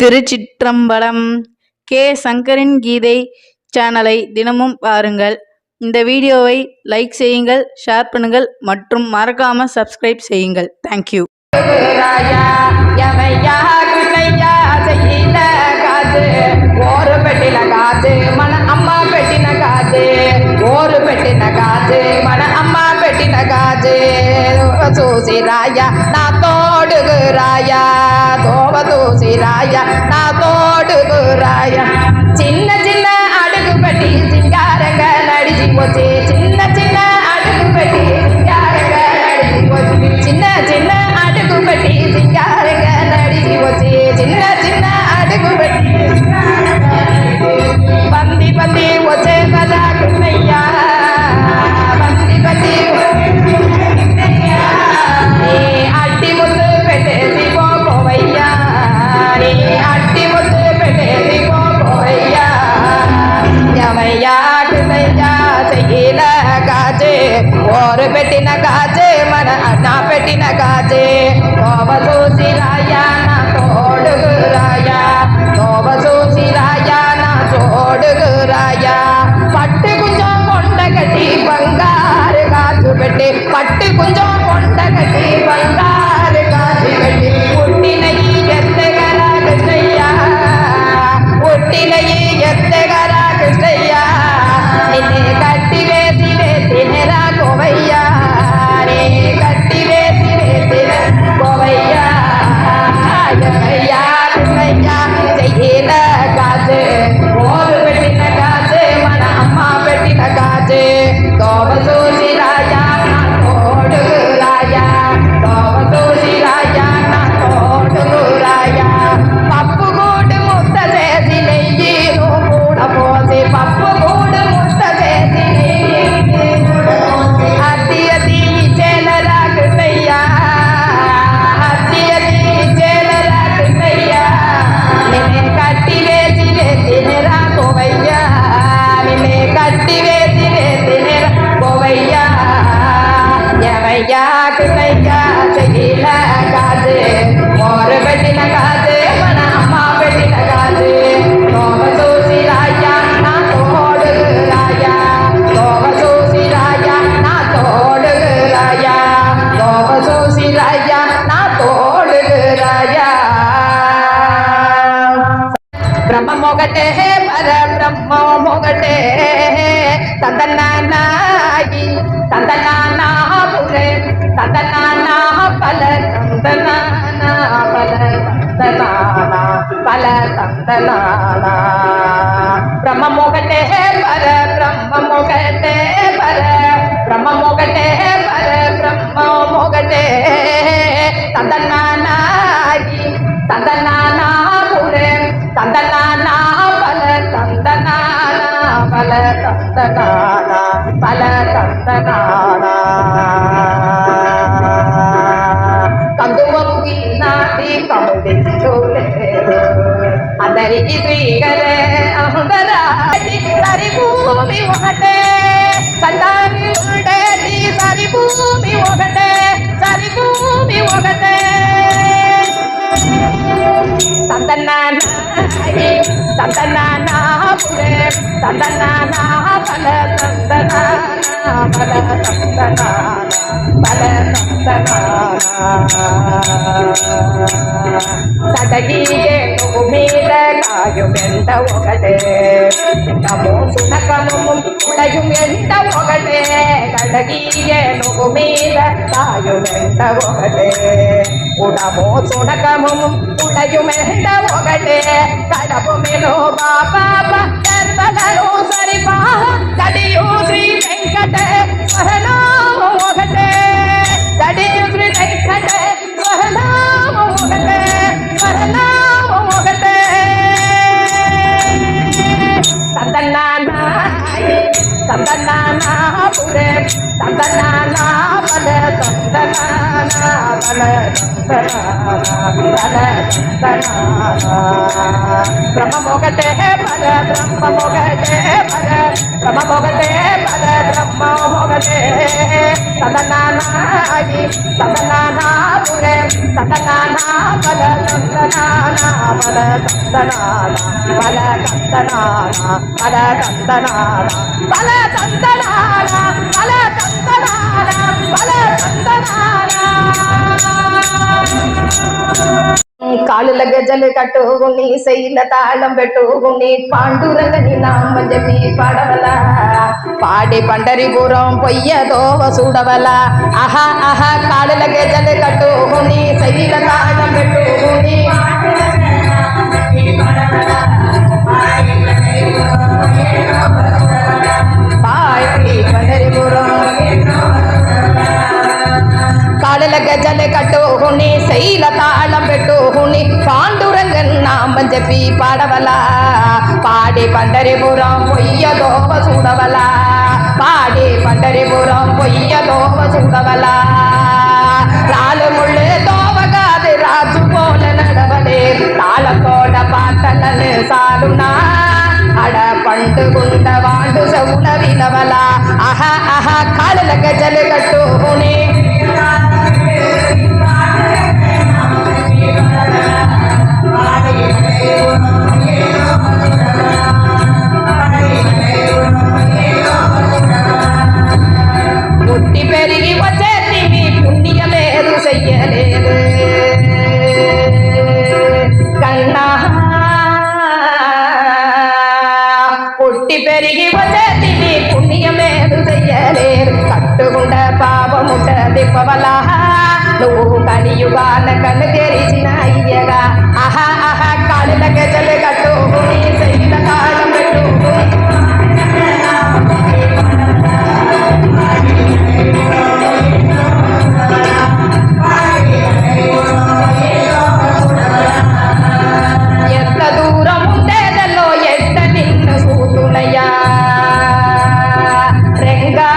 திருச்சிற்றம்பலம். K சங்கரின் கீதை சேனலை தினமும் பாருங்கள். இந்த வீடியோவை லைக் செய்யுங்கள், ஷேர் பண்ணுங்கள் மற்றும் மறக்காம சப்ஸ்கிரைப் செய்யுங்கள். தேங்க்யூ. ஒரு பெட்டின காது மன அம்மா பெட்டின காது, ஒரு பெட்டின காது மன அம்மா பெட்டின காது. தூசி ராயா நான் தோடுகுராயா, தோவ தூசி ராயா நான் தோடுகுராயா. சின்ன சின்ன அடுக்கு பெட்டி சிங்காரங்க நடிச்சு போச்சு, சின்ன சின்ன அடுக்கு பெட்டி சிங்காரங்க நடிச்சு போச்சு, சின்ன சின்ன அடுக்கு பெட்டி சிங்காரங்க நடிச்சு போச்சு, சின்ன சின்ன அடுக்கு பெட்டி பந்தி பந்தி ஒச்சே கதா கிண்ணையா, பந்தி பந்தி நீ அட்டி முத்து பெட்டேசி போவையா, நீ அட்டி முத்து பெட்டேசி போவையா. யமையா கிண்ணையா செய்யல காஜு, ஒரு பெட்டின காஜு மன அண்ணா பெட்டின காஜு. கோவ சூசி ராயா நான் தோடுகுராயா, கோவ சூசி ராயா நான் தோடுகுராயா. பட்டு குஞ்சம் கொண்ட கட்டி பங்காரு காசு பெட்டி, பட்டு குஞ்சம் கொண்ட கட்டி பங்காரு காசு பெட்டி. உட்டினையி எத்தகரா கிருஷ்ணய்யா, உட்டினையி எத்தகரா கிருஷ்ணய்யா. நின்னே கட்டி வேசி வேசினரா கோவையா, நீ கட்டி வேசி வேசின கோவையா. யமையா கிருஷ்ணய்யா செய்யல காசு, ஒரு பெட்டின காசு மன அம்மா பெட்டின காசு. கோவ சூசி ராயா நான் தோடுகுராயா, கோவ சூசி ராயா நான் தோடுகுராயா. பப்பு கூடு முத்த சேசி நெய்யீரும் கூட போசி, பப்பு கூடு முத்த சேசி நெய்யீரும் கூட போசி. அத்திய தீ சேலரா கிருஷ்ணய்யா, அத்திய தீ சேலரா கிருஷ்ணய்யா. நின்னை கட்டி வேசி வேசினரா கோவையா, நின்னை கட்டி வேசி வேசினரா கோவையா. யமையா கிருஷ்ணய்யா செய்யல காது, ஒரு பெட்டின காது மன அம்மா பெட்டின காது. கோவ சூசி ராயா நான் தோடுகுராயா, கோவ சூசி ராயா நான் தோடுகுராயா, கோவ சூசி ராயா நான் தோடுகுராயா. பிரம்ம மோகட்டே பர பிரம்ம மோகட்டே தந்தனானாயி தந்தனானா புரே தந்தனானா பல தந்தனானா பல தந்தனானா பல தந்தனானா. பிரம்ம மோகட்டே பர பிரம்ம மோகட்டே பர பிரம்ம மோகட்டே பர பிரம்ம மோகட்டே தந்தனானாயி தந்தனானா புரே தந்தனானா பல தந்தனானா பல தந்தனானா பல தந்தனானா. కందువముకి నాటి కముదించులే అందరికి శ్రీగరే అందరాటి సరి భూమి ఒకటే, సంతాని ఉండేది సరి భూమి ఒకటే, సరి భూమి ఒకటే. తందనానాయి తందనానా పురే తందనానా బల తందనానా బల తందనానా బల తందనానా. సడగిగే నువ్వు మీద కాయు వెంట ఒకటే, నమో సునకము ఉడయు వెంట ఒకటే. కడగిగే నువ్వు మీద కాయు వెంట ఒకటే, ఉడమో సునకము ఉడయు వెంట ఒకటే. కడపు మెను బాబా కర్మలను సరిపా కడియు శ్రీ వెంకటేశ్వరనామ ఒకటే, కడియు శ్రీ వెంకటేశ్వరనామ ఒకటే, స్వరనామ ఒకటే. తందనానాయి తందనానా పురే తందనానా బల తందనానా బల பிரம்மமோகத்தே பத பிரம்மமோகத்தே பத பிரம்மமோகத்தே பத பிரம்மமோகத்தே சதனானாகி சதனானாபுரே சதனானா பல சந்தனானா பல சந்தனானா பல சந்தனானா பல சந்தனானா பல சந்தனானா பல சந்தனானா பல சந்தனானா కాలుల గజలు కట్టుకుని శైల తాళం పెట్టుకుని పాండురంగని నామ జపి పాడవల పాడి పండరిపురం పొయ్యదోవ చూడవల ఆహా ఆహా కాలుల గజలు కట్టుకుని శైల తాళం పెట్టుకుని పాడి పండరిపురం కాళ్ళ గజలు కట్టుకుని శైల తాళం పెట్టుకుని పాండురంగన్ నామం చెప్పి పాడవల పాడి పండరిపురం పొయ్యదోవ చూడవల పాడి పండరిపురం పొయ్యదోవ చూడవల రాలు ముళ్ళు దోవగాది రాజు పోల నడవలే తాళతోడ పాటలను సాలునా అడ పండుగుండ వాడు సౌల వినవల ఆహా ఆహా కాళ్ళ గజలు కట్టుకుని పుట్టి పెరిగి వచ్చేది మీ పుణ్యమేరు చెయ్యలేదు కన్నా పుట్టి పెరిగి వచ్చేది మీ పుణ్యమేరు చెయ్యలేదు కట్టుకుంట పాపముట దిప్పవల నువ్వు కలియుగాన కన్ను తెరిచిన అయ్యగా ఆహా ఆహా కాళ్ళ గజలు కట్టుకుని శైల తాళం పెట్టుకుని ఎంత దూరం ఉండేదలో ఎంత నిన్ను సూతునయ్యా రెంగా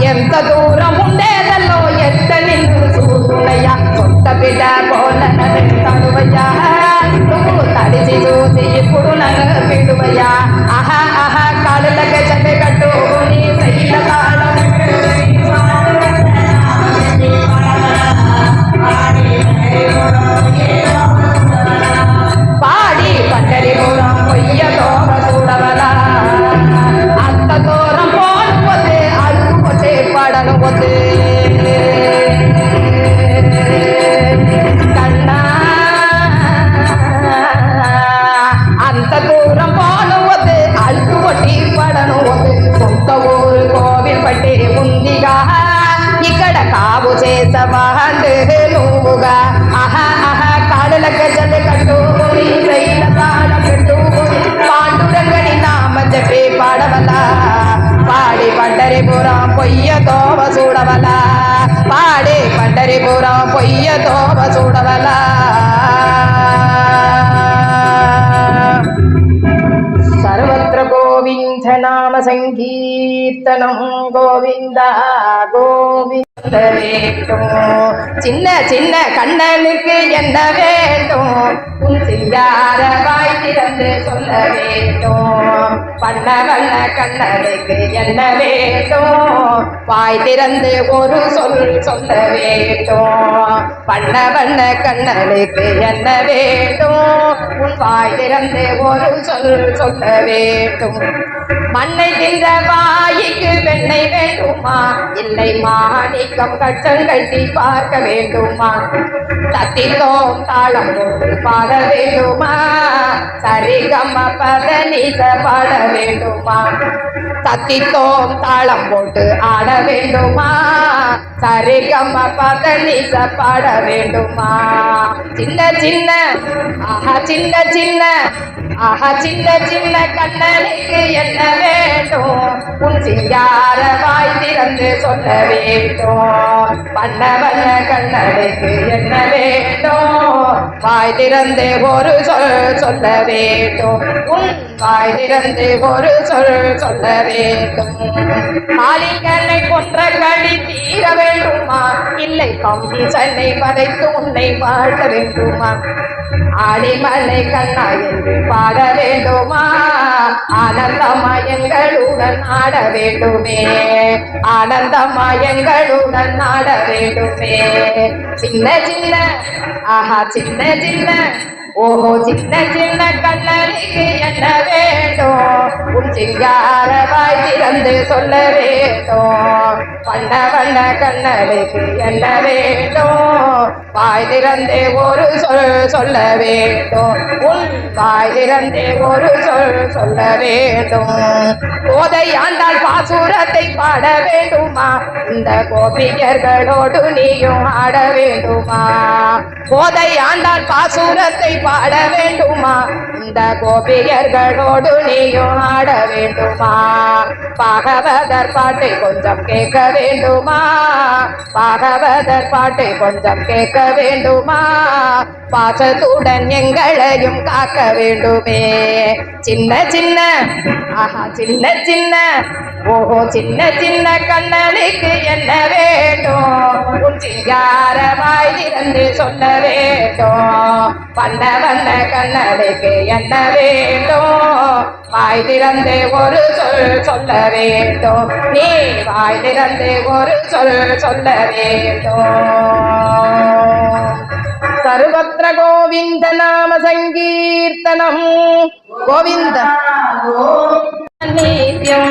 ఎంత దూరం ఉండేదలో ఎంత నిన్ను సూతునయ్యా కొత్త బిడ్డ పోలన తడువయ్యా నువ్వు తడిసి చూసి ఇప్పుడు నన్ను పిడువయ్యా ఆహా ఆహా కాళ్ళ గజలు కట్టుకుని శైల తాళం పాడి పండరిపురం పొయ్యదోవ చూడవల అంత దూరం పోతే అడుగుపోతే పడను పోతే కన్నా అంత దూరం పోతే అడుగుపట్టి పడను పోతే సొంత ఊరు కోవిల్ పట్టి ఉందిగా ఇక్కడ కావు చేసవాండు నువ్వుగా ఆహా ఆహా కాళ్ళ గజలు కట్టుకుని శైల తాళం పెట్టుకుని పాండురంగని నామ చెప్పి పాడవల పాడి పండరిపురం పొయ్యదోవ చూడవల పాడి పండరిపురం పొయ్యదోవ చూడవల సర్వత్ర గోవింద నామ సంకీర్తనం గోవింద గోవింద வேண்டும் சின்ன சின்ன கண்ணனுக்கு என்ன வேண்டும் உன் சிங்கார வாய் திறந்து சொல்ல வேண்டும் பண்ண வண்ண கண்ணனுக்கு என்ன வேண்டும் வாய் திறந்து ஒரு சொல் சொல்ல வேண்டும் பண்ண வண்ண கண்ணனுக்கு என்ன வேண்டும் உன் வாய் திறந்து ஒரு சொல் சொல்ல வேண்டும் மண்ணை தின்ற வாய்க்கு வெண்ணெய் வேண்டுமா இல்லை மாணிக்கம் கச்சம் கட்டி பார்க்க வேண்டுமா தத்தித்தோம் தாளம் போட்டு பாட வேண்டுமா சரிகம பதனிச பாட வேண்டுமா தத்தித்தோம் தாளம் போட்டு ஆட வேண்டுமா சரிகம பதனிச பாட வேண்டுமா சின்ன சின்ன ஆஹா சின்ன சின்ன ஆஹா சின்ன சின்ன கண்ணனுக்கு என்ன வேண்டும் உன் சிங்கார வாய் திறந்து சொல்ல வேண்டும் பண்ண வண்ண கண்ணனுக்கு என்ன வேண்டும் வாய் திறந்து ஒரு சொல் சொல்ல வேண்டும் உன் வாய் திறந்து ஒரு சொல் சொல்ல வேண்டும் காளிங்கனை கொன்ற களி தீர வேண்டுமா இல்லை கம்சனை வதைத்து உன்னை வாழ்த்த வேண்டுமா ஆடிமலை கண்ணா என்று பாட வேண்டுமா ஆனந்தமா எங்களுடன் ஆட வேண்டுமே ஆனந்தமா எங்களுடன் ஆட வேண்டுமே சின்ன சின்ன ஆஹா சின்ன சின்ன ஓஹோ சின்ன சின்ன கண்ணனுக்கு என்ன வேண்டும் உன் சிங்கார வாய் திறந்து சொல்ல வேண்டும் வண்ண வண்ண கண்ணனுக்கு என்ன வேண்டும் வாய் திறந்தே ஒரு சொல் சொல்ல வேண்டும் உன் வாய் திறந்தே ஒரு சொல் சொல்ல வேண்டும் கோதை ஆண்டாள் பாசுரத்தை பாட வேண்டுமா இந்த கோபியர்களோடு நீயும் ஆட வேண்டுமா கோதை ஆண்டாள் பாசுரத்தை பாட வேண்டுமா இந்த கோபியர்களோடு நீயும் ஆட வேண்டுமா பாகவதர் பாட்டை கொஞ்சம் கேட்க வேண்டுமா பாகவதர் பாட்டை கொஞ்சம் கேட்க வேண்டுமா பாசத்துடன் எங்களையும் காக்க வேண்டுமே சின்ன சின்ன ஆஹா சின்ன சின்ன ஓஹோ சின்ன சின்ன கண்ணனுக்கு என்ன வேண்டும் உன் சிங்கார வாய் திறந்து சொல்ல வேண்டும் வண்ண வண்ண கண்ணனுக்கு என்ன வேண்டும் வாய் திறந்து ஒரு சொல் சொல்ல வேண்டும் நீ வாய் திறந்து ஒரு சொல் சொல்ல வேண்டும் सर्वत्र गोविंद नाम संकीर्तनम गोविंद नित्यं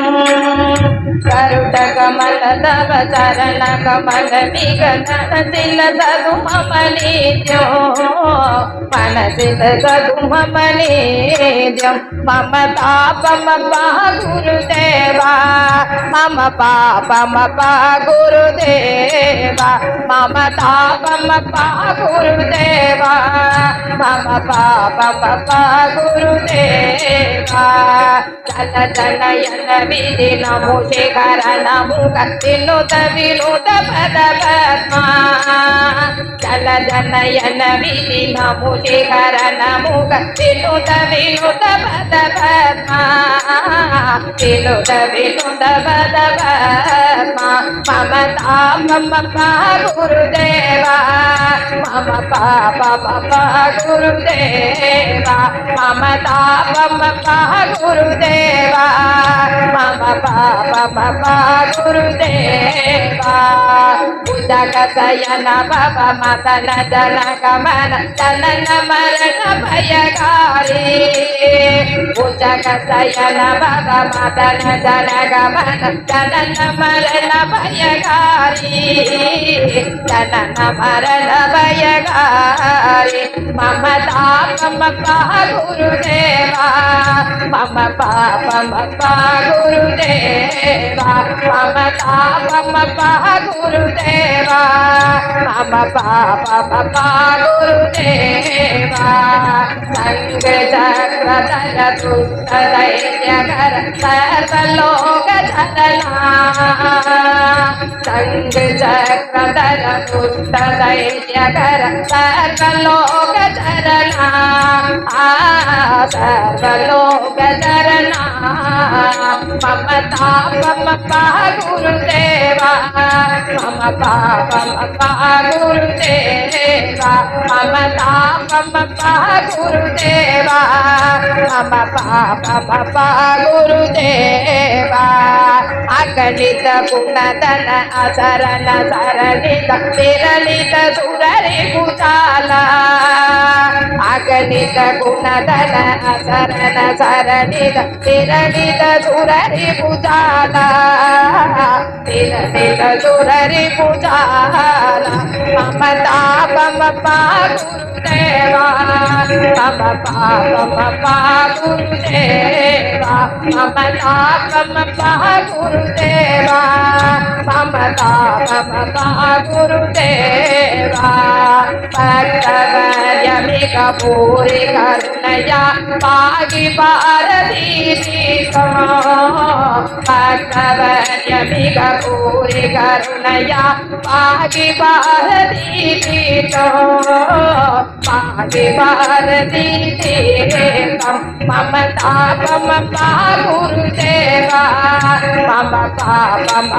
करुट कमल तव चरण कमल विगतन सिल सदु मम नित्यं मनसित सदु मम नित्यं मम तापम पा गुरुदेवा मम पापम पा गुरुदेवा मम तापम पा गुरुदेवा मम पापम पा गुरुदेवा चल जनयन विधि नमो शेखर नमो विनुत विनुत पद पद्मा चल जनयन विधि नमो शेखर नमो विनुत विनुत पद पद्मा विनुत विनुत पद पद्मा मम तापम पा गुरुदेवा मम पापम पा गुरुदेवा मम तापम पा गुरुदेवा मम पापम पा गुरुदेवा उदक शयन भव मदन जन गमन जनन मरण भयकारी उदक शयन भव मदन जन गमन जनन मरण भयकारी जनन मरण भयकारी मम तापम पा गुरुदेवा मम पापम पा गुरुदेवा मम तापम पा गुरुदेवा मम पापम पा गुरुदेवा संग चक्रधर दुष्ट दैत्यकर सर्वलोक धरना संग चक्रधर दुष्ट दैत्यकर सर्वलोक धरना सर्वलोक धरना मम तापम पा गुरुदेवा मम पापम पा गुरुदेवा मम तापम पा गुरुदेवा मम पापम पा गुरुदेवा अगणित गुणधन असरण सरणित विरलित सुररि कुचाला अगणित गुणधन असरण सरणित विरलित सुररि कुचाला विरलित सुररि कुचाला मम तापम पा गुरुदेवा मम पापम पा गुरुदेवा मम तापम पा गुरुदेवा मम तापम पा गुरुदेवा भक्तवर्यमिक पूरि करुणया पाहि भारती भक्तवर्यमिक पूरि करुणया पाहि भारती ஆதி பாரதி தேவம் மம தாபம குருதேவா மம பாபம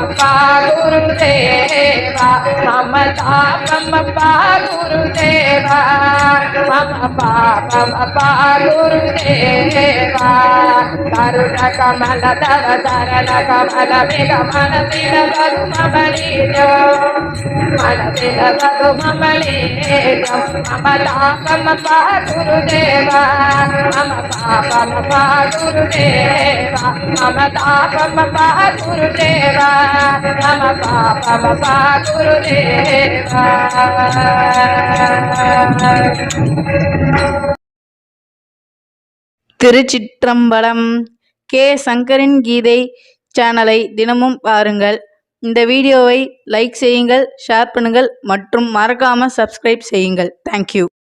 குருதேவா மம தாபம குருதேவா மம பாபம குருதேவா கருண கமல தவ சரண கமல மிக மனதில வரு மமலீஜோ மனதில வரு மமலீஜோ மம தாபம குருதேவா மம பாபம குருதேவா மம தாபம குருதேவா மம பாபம குருதேவா. திருச்சிற்றம்பலம். கே சங்கரின் கீதை சேனலை தினமும் பாருங்கள். இந்த வீடியோவை லைக் செய்யுங்கள், ஷேர் பண்ணுங்கள் மற்றும் மறக்காம சப்ஸ்கிரைப் செய்யுங்கள். தேங்க்யூ.